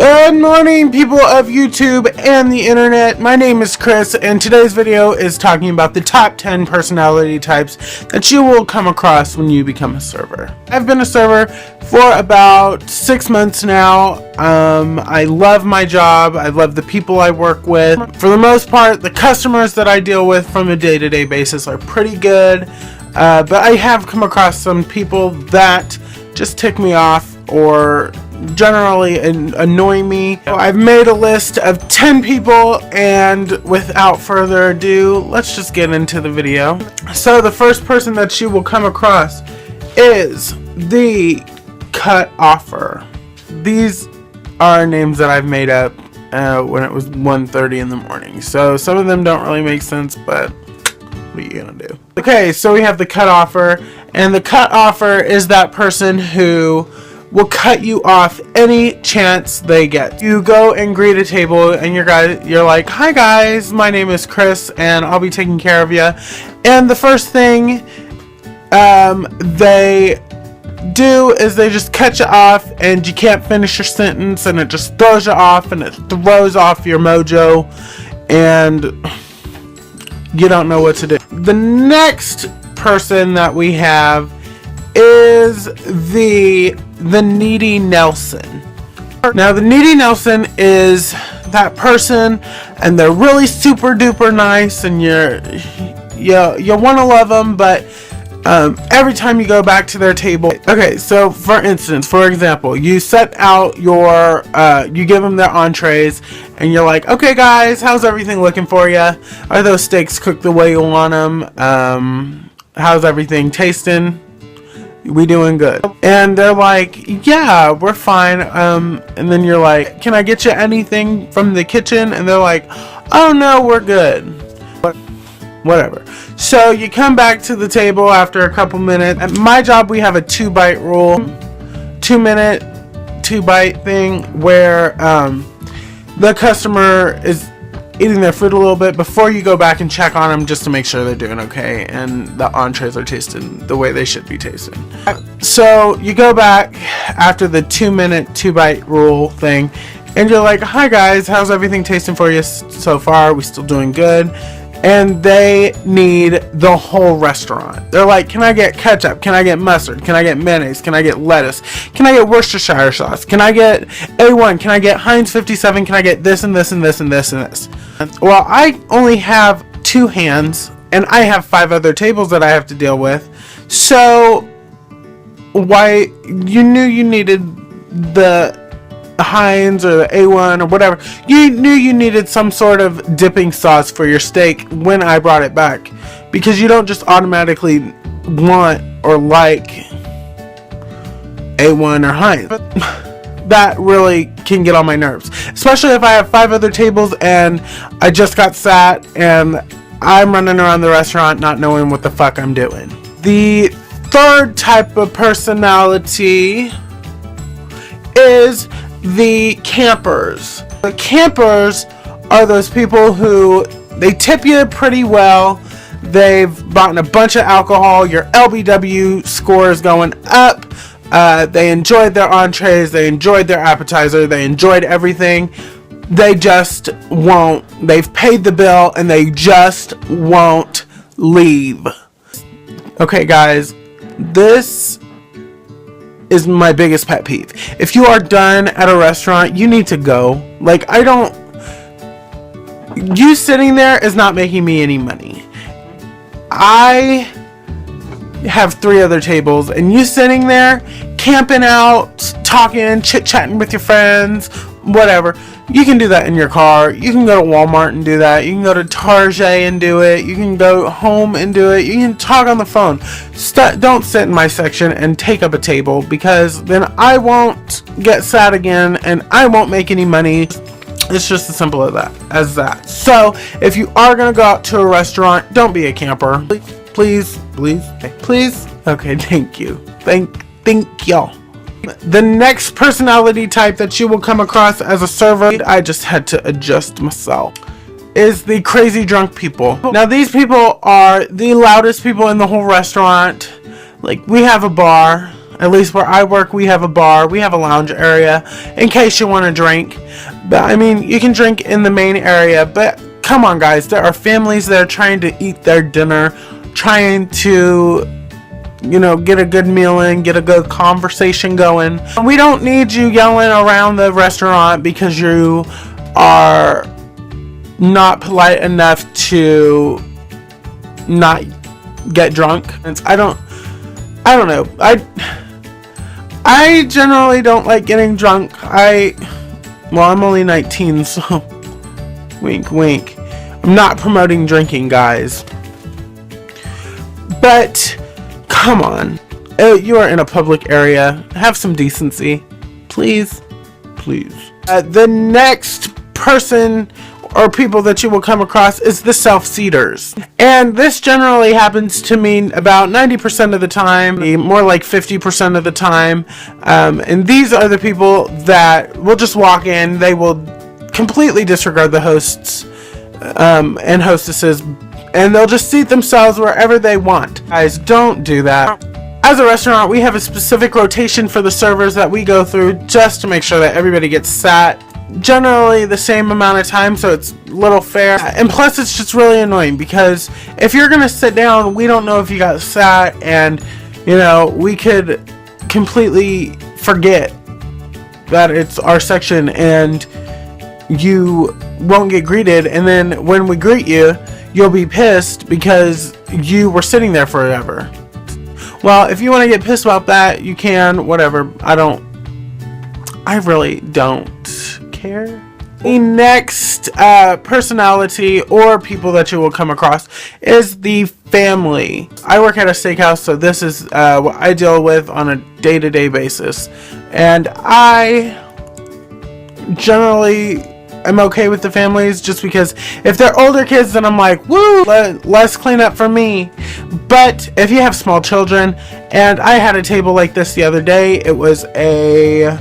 Good morning, people of YouTube and the internet. My name is Chris, and today's video is talking about the top 10 personality types that you will come across when you become a server. I've been a server for about 6 months now. I love my job. I love the people I work with. For the most part, the customers that I deal with from a day-to-day basis are pretty good, but I have come across some people that just tick me off or generally annoy me. I've made a list of 10 people, and without further ado, let's just get into the video. So the first person that you will come across is the cut offer. These are names that I've made up when it was 1:30 in the morning, so some of them don't really make sense, but what are you gonna do? Okay, so we have the cut offer, and the cut offer is that person who will cut you off any chance they get. You go and greet a table, and you're like, "Hi guys, my name is Chris, and I'll be taking care of you." And the first thing they do is they just cut you off, and you can't finish your sentence, and it just throws you off, and it throws off your mojo, and you don't know what to do. The next person that we have is the needy Nelson. Now the needy Nelson is that person, and they're really super duper nice, and you want to love them, but every time you go back to their table. Okay, so for example, you set out your you give them their entrees, and you're like, "Okay guys, how's everything looking for you? Are those steaks cooked the way you want them? How's everything tasting? We doing good?" And they're like, "Yeah, we're fine." And then you're like, "Can I get you anything from the kitchen?" And they're like, "Oh no, we're good." Whatever. So you come back to the table after a couple minutes. At my job, we have a 2-bite rule, 2-minute 2-bite thing, where the customer is eating their food a little bit before you go back and check on them, just to make sure they're doing okay and the entrees are tasting the way they should be tasting. So you go back after the 2-minute 2-bite rule thing, and you're like, "Hi guys, how's everything tasting for you so far? Are we still doing good?" And they need the whole restaurant. They're like, "Can I get ketchup? Can I get mustard? Can I get mayonnaise? Can I get lettuce? Can I get Worcestershire sauce? Can I get A1? Can I get Heinz 57? Can I get this and this and this and this and this?" Well, I only have 2 hands, and I have 5 other tables that I have to deal with. So why you knew you needed the Heinz or the A1 or whatever, you knew you needed some sort of dipping sauce for your steak when I brought it back, because you don't just automatically want or like A1 or Heinz. That really can get on my nerves, especially if I have 5 other tables and I just got sat and I'm running around the restaurant not knowing what the fuck I'm doing. The third type of personality is the campers. The campers are those people who, they tip you pretty well, they've bought a bunch of alcohol, your LBW score is going up, they enjoyed their entrees, they enjoyed their appetizer, they enjoyed everything, they just won't, they've paid the bill and they just won't leave. Okay guys, this is my biggest pet peeve. If you are done at a restaurant, you need to go. Like, you sitting there is not making me any money. I have 3 other tables, and you sitting there camping out, talking, chit-chatting with your friends, whatever. You can do that in your car. You can go to Walmart and do that. You can go to Target and do it. You can go home and do it. You can talk on the phone. Don't sit in my section and take up a table, because then I won't get sat again and I won't make any money. It's just as simple as that. So if you are going to go out to a restaurant, don't be a camper. Please. Okay, thank you. Thank y'all. The next personality type that you will come across as a server, I just had to adjust myself, is the crazy drunk people. Now these people are the loudest people in the whole restaurant. Like, we have a bar, At least where I work, we have a bar, we have a lounge area in case you want to drink. But I mean, you can drink in the main area, but come on guys, there are families that are trying to eat their dinner, trying to, you know, get a good meal in, get a good conversation going. We don't need you yelling around the restaurant because you are not polite enough to not get drunk. I don't know. I generally don't like getting drunk. Well, I'm only 19, so wink wink. I'm not promoting drinking, guys. But come on. You are in a public area. Have some decency. Please. Please. The next person or people that you will come across is the self-seaters. And this generally happens to me about 90% of the time, more like 50% of the time. And these are the people that will just walk in. They will completely disregard the hosts and hostesses, and they'll just seat themselves wherever they want. Guys, don't do that. As a restaurant, we have a specific rotation for the servers that we go through just to make sure that everybody gets sat generally the same amount of time, so it's a little fair. And plus, it's just really annoying because if you're gonna sit down, we don't know if you got sat, and you know, we could completely forget that it's our section and you won't get greeted, and then when we greet you, you'll be pissed because you were sitting there forever. Well, if you want to get pissed about that, you can, whatever. I really don't care. The next personality or people that you will come across is the family. I work at a steakhouse, so this is what I deal with on a day-to-day basis. And I generally am okay with the families just because if they're older kids, then I'm like, woo, less cleanup for me. But if you have small children, and I had a table like this the other day, it was a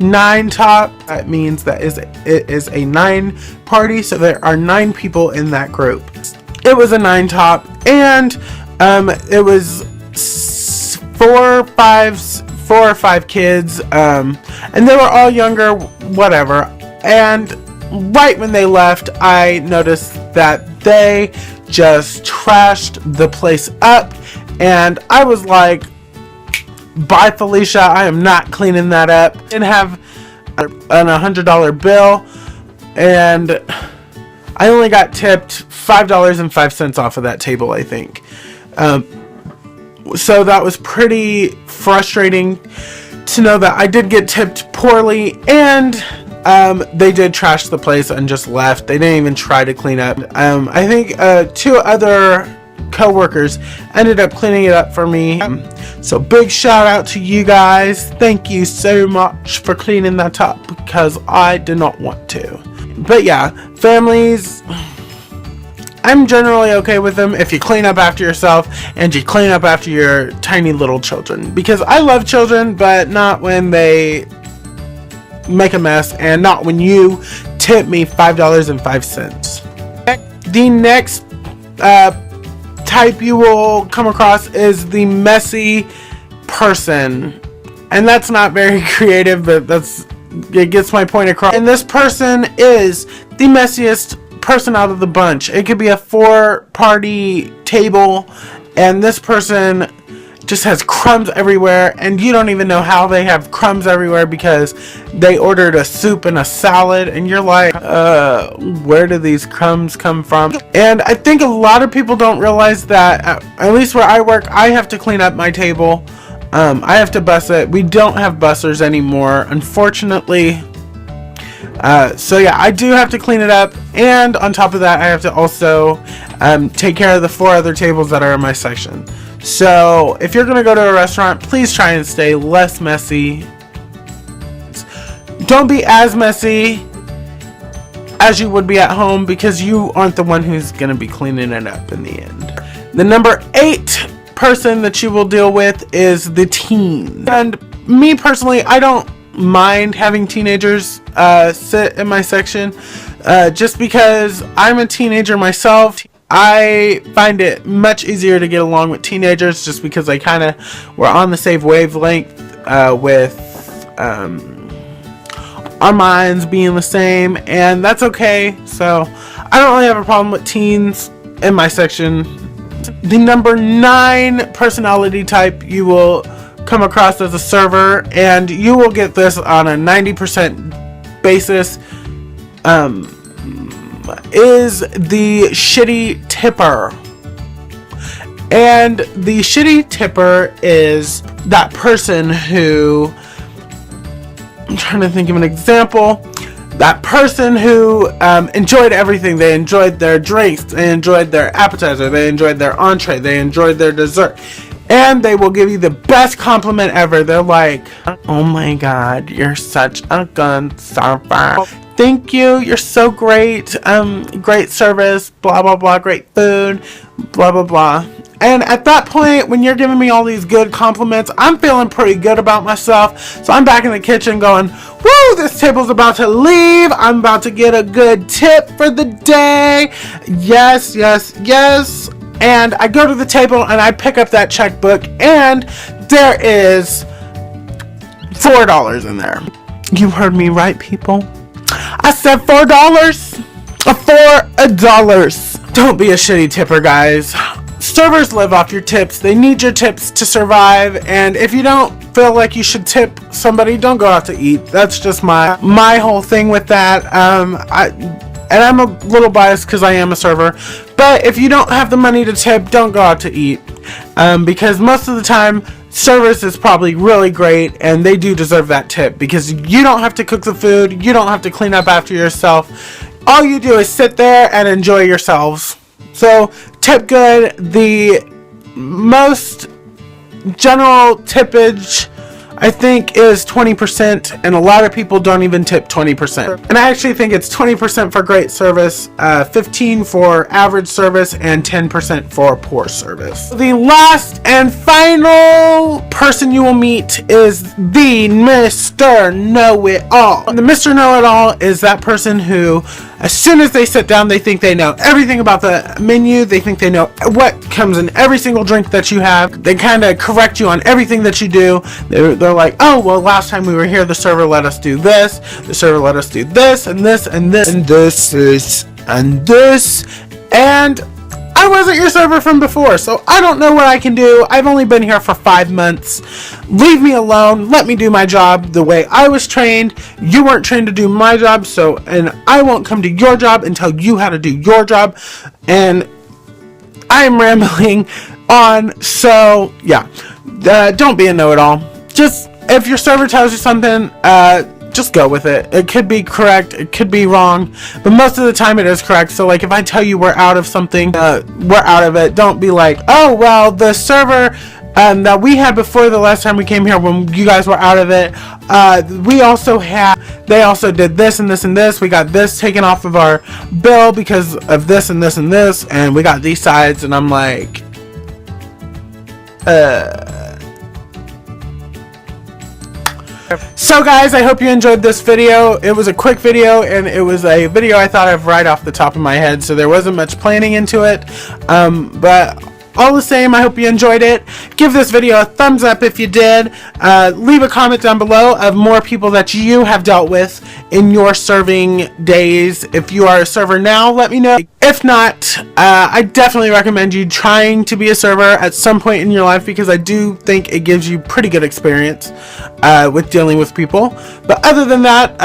9 top. That means that it is a 9 party, so there are 9 people in that group. It was a 9 top, and it was 4 or 5 kids, and they were all younger, whatever. And right when they left, I noticed that they just trashed the place up, and I was like, bye Felicia, I am not cleaning that up. And have an $100 bill, and I only got tipped $5.05 off of that table, I think. So that was pretty frustrating to know that I did get tipped poorly, and they did trash the place and just left. They didn't even try to clean up. I think 2 other co-workers ended up cleaning it up for me. So big shout out to you guys. Thank you so much for cleaning that up because I did not want to. But yeah, families, I'm generally okay with them if you clean up after yourself and you clean up after your tiny little children, because I love children, but not when they make a mess, and not when you tip me $5.05. The next type you will come across is the messy person, and that's not very creative, but it gets my point across. And this person is the messiest person out of the bunch. It could be a 4-party table, and this person just has crumbs everywhere, and you don't even know how they have crumbs everywhere because they ordered a soup and a salad, and you're like, where do these crumbs come from? And I think a lot of people don't realize that, at least where I work, I have to clean up my table. I have to bus it. We don't have bussers anymore, unfortunately. So yeah, I do have to clean it up, and on top of that, I have to also take care of the 4 other tables that are in my section. So if you're gonna go to a restaurant, please try and stay less messy. Don't be as messy as you would be at home, because you aren't the one who's gonna be cleaning it up in the end. The number 8 person that you will deal with is the teen. And me personally, I don't mind having teenagers sit in my section, just because I'm a teenager myself. I find it much easier to get along with teenagers just because I kind of were on the same wavelength with our minds being the same, and that's okay. So I don't really have a problem with teens in my section. The number 9 personality type you will come across as a server, and you will get this on a 90% basis, is the shitty tipper. And the shitty tipper is that person who, I'm trying to think of an example, that person who enjoyed everything. They enjoyed their drinks, they enjoyed their appetizer, they enjoyed their entree, they enjoyed their dessert, and they will give you the best compliment ever. They're like, oh my god, you're such a good server. Thank you, you're so great. Great service, blah blah blah, great food, blah blah blah. And at that point, when you're giving me all these good compliments, I'm feeling pretty good about myself. So I'm back in the kitchen going, woo, this table's about to leave. I'm about to get a good tip for the day. Yes, yes, yes. And I go to the table and I pick up that checkbook, and there is $4 in there. You heard me right, people. I said $4. $4. Don't be a shitty tipper, guys. Servers live off your tips. They need your tips to survive, and if you don't feel like you should tip somebody, don't go out to eat. That's just my whole thing with that. And I'm a little biased because I am a server, but if you don't have the money to tip, don't go out to eat, because most of the time service is probably really great, and they do deserve that tip because you don't have to cook the food, you don't have to clean up after yourself. All you do is sit there and enjoy yourselves. So tip good. The most general tippage, I think, is 20%, and a lot of people don't even tip 20%. And I actually think it's 20% for great service, 15% for average service, and 10% for poor service. The last and final person you will meet is the Mr. Know-It-All. The Mr. Know-It-All is that person who, as soon as they sit down, they think they know everything about the menu. They think they know what comes in every single drink that you have. They kind of correct you on everything that you do. They're like, oh, well, last time we were here, the server let us do this. The server let us do this, and this, and this, and this, and this. And I wasn't your server from before, so I don't know what I can do. I've only been here for 5 months. Leave me alone. Let me do my job the way I was trained. You weren't trained to do my job, and I won't come to your job and tell you how to do your job. And I'm rambling on, so yeah. Don't be a know-it-all. Just, if your server tells you something, just go with it. It could be correct, it could be wrong, but most of the time it is correct. So like if I tell you we're out of something, we're out of it. Don't be like, oh well, the server that we had before the last time we came here, when you guys were out of it, they also did this and this and this. We got this taken off of our bill because of this and this and this, and we got these sides. And I'm like, So guys, I hope you enjoyed this video. It was a quick video, and it was a video I thought of right off the top of my head, so there wasn't much planning into it, but all the same, I hope you enjoyed it. Give this video a thumbs up if you did. Leave a comment down below of more people that you have dealt with in your serving days. If you are a server now, let me know. If not, I definitely recommend you trying to be a server at some point in your life, because I do think it gives you pretty good experience with dealing with people. But other than that,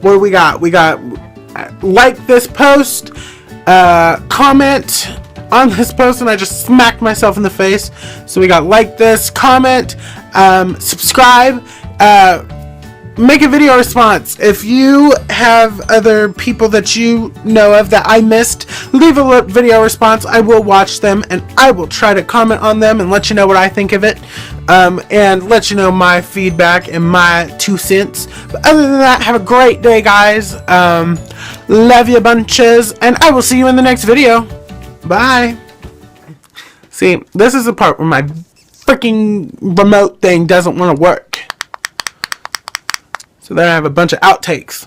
what do we got? We got like this post, comment on this post, and I just smacked myself in the face. So we got like this, comment, subscribe, make a video response. If you have other people that you know of that I missed, leave a video response. I will watch them, and I will try to comment on them and let you know what I think of it, and let you know my feedback and my 2 cents. But other than that, have a great day, guys. Love you bunches, and I will see you in the next video. Bye. See, this is the part where my freaking remote thing doesn't want to work. So then I have a bunch of outtakes.